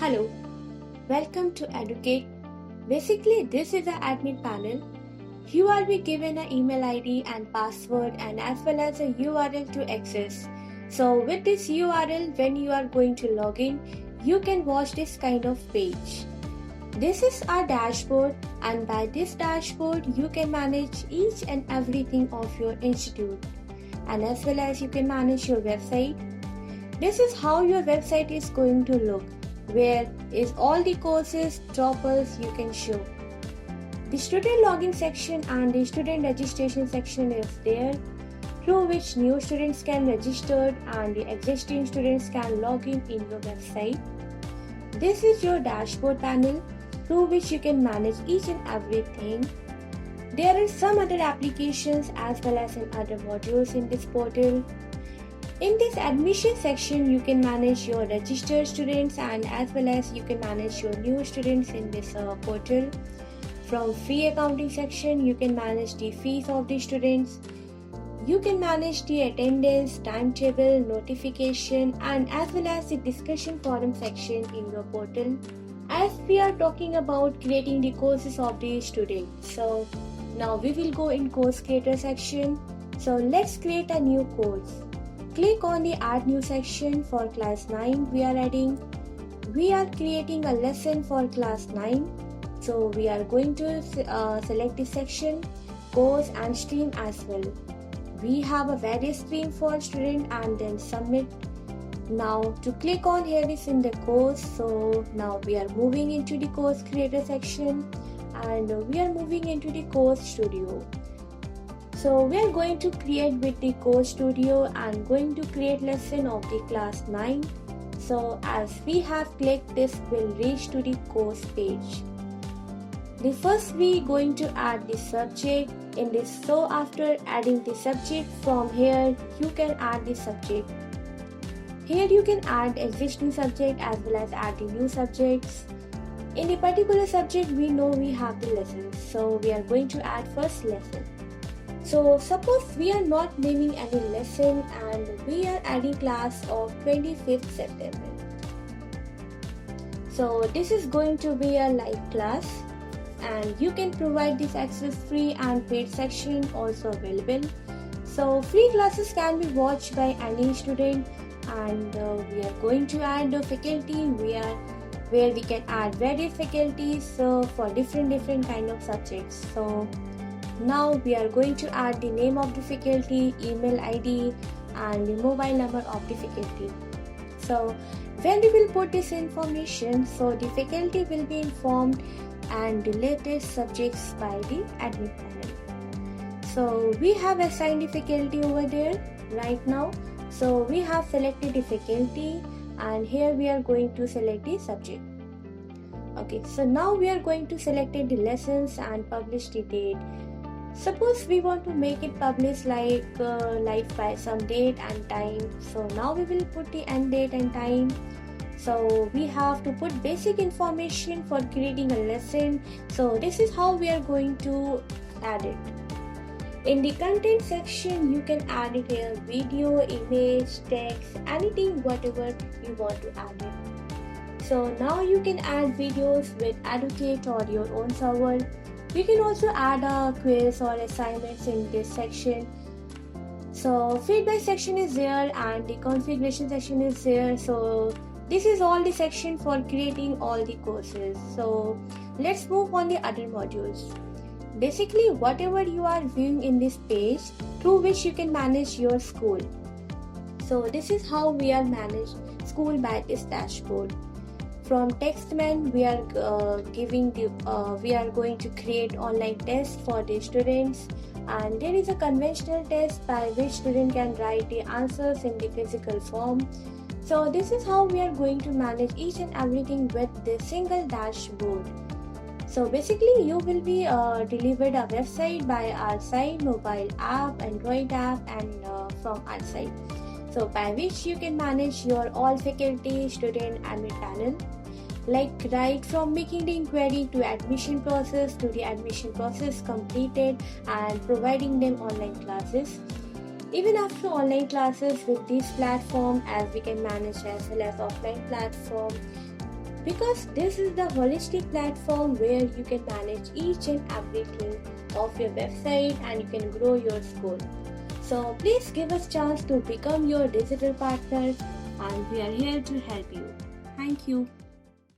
Hello, welcome to Edukit. Basically, this is an admin panel. You will be given an email ID and password and as well as a URL to access. So with this URL, when you are going to log in, you can watch this kind of page. This is our dashboard, and by this dashboard, you can manage each and everything of your institute, and as well as you can manage your website. This is how your website is going to look, where is all the courses, topics you can show. The student login section and the student registration section is there, through which new students can register and the existing students can log in your website. This is your dashboard panel, through which you can manage each and everything. There are some other applications as well as in other modules in this portal. In this admission section, you can manage your registered students and as well as you can manage your new students in this portal. From fee accounting section, you can manage the fees of the students. You can manage the attendance, timetable, notification and as well as the discussion forum section in your portal. As we are talking about creating the courses of the students, so now we will go in course creator section. So let's create a new course. Click on the add new section. For class 9 we are creating a lesson for class 9. So we are going to select this section, course and stream as well. We have a various stream for student and then submit. Now to click on here is in the course. So now we are moving into the course creator section and we are moving into the course studio. So we are going to create with the course studio and going to create lesson of the class 9. So as we have clicked, this will reach to the course page. The first we going to add the subject in this. So after adding the subject, from here you can add the subject. Here you can add existing subject as well as add the new subjects. In the particular subject we know we have the lessons. So we are going to add first lesson. So suppose we are not naming any lesson and we are adding class of 25th September. So this is going to be a live class and you can provide this access free and paid section also available. So free classes can be watched by any student and we are going to add the faculty where we can add various faculties for different kind of subjects. So now we are going to add the name of the faculty, email ID and the mobile number of the faculty. So when we will put this information, so the faculty will be informed and the latest subjects by the admin panel. So we have assigned the faculty over there right now. So we have selected the faculty and here we are going to select the subject. Okay, so now we are going to select the lessons and publish the date. Suppose we want to make it publish like live by some date and time. So now we will put the end date and time. So we have to put basic information for creating a lesson. So this is how we are going to add it. In the content section, you can add it here, video, image, text, anything, whatever you want to add it. So now you can add videos with Edukit or your own server. You can also add a quiz or assignments in this section. So feedback section is there and the configuration section is there. So this is all the section for creating all the courses. So let's move on the other modules. Basically whatever you are viewing in this page, through which you can manage your school. So this is how we are managed school by this dashboard. From Textman, we are going to create online tests for the students, and there is a conventional test by which student can write the answers in the physical form. So this is how we are going to manage each and everything with the single dashboard. So basically you will be delivered a website by our side, mobile app, Android app and from our side. So by which you can manage your all faculty, student, admin panel. Like right from making the inquiry to admission process to the admission process completed and providing them online classes. Even after online classes with this platform, as we can manage as well as offline platform, because this is the holistic platform where you can manage each and everything of your website and you can grow your school. So please give us chance to become your digital partner and we are here to help you. Thank you.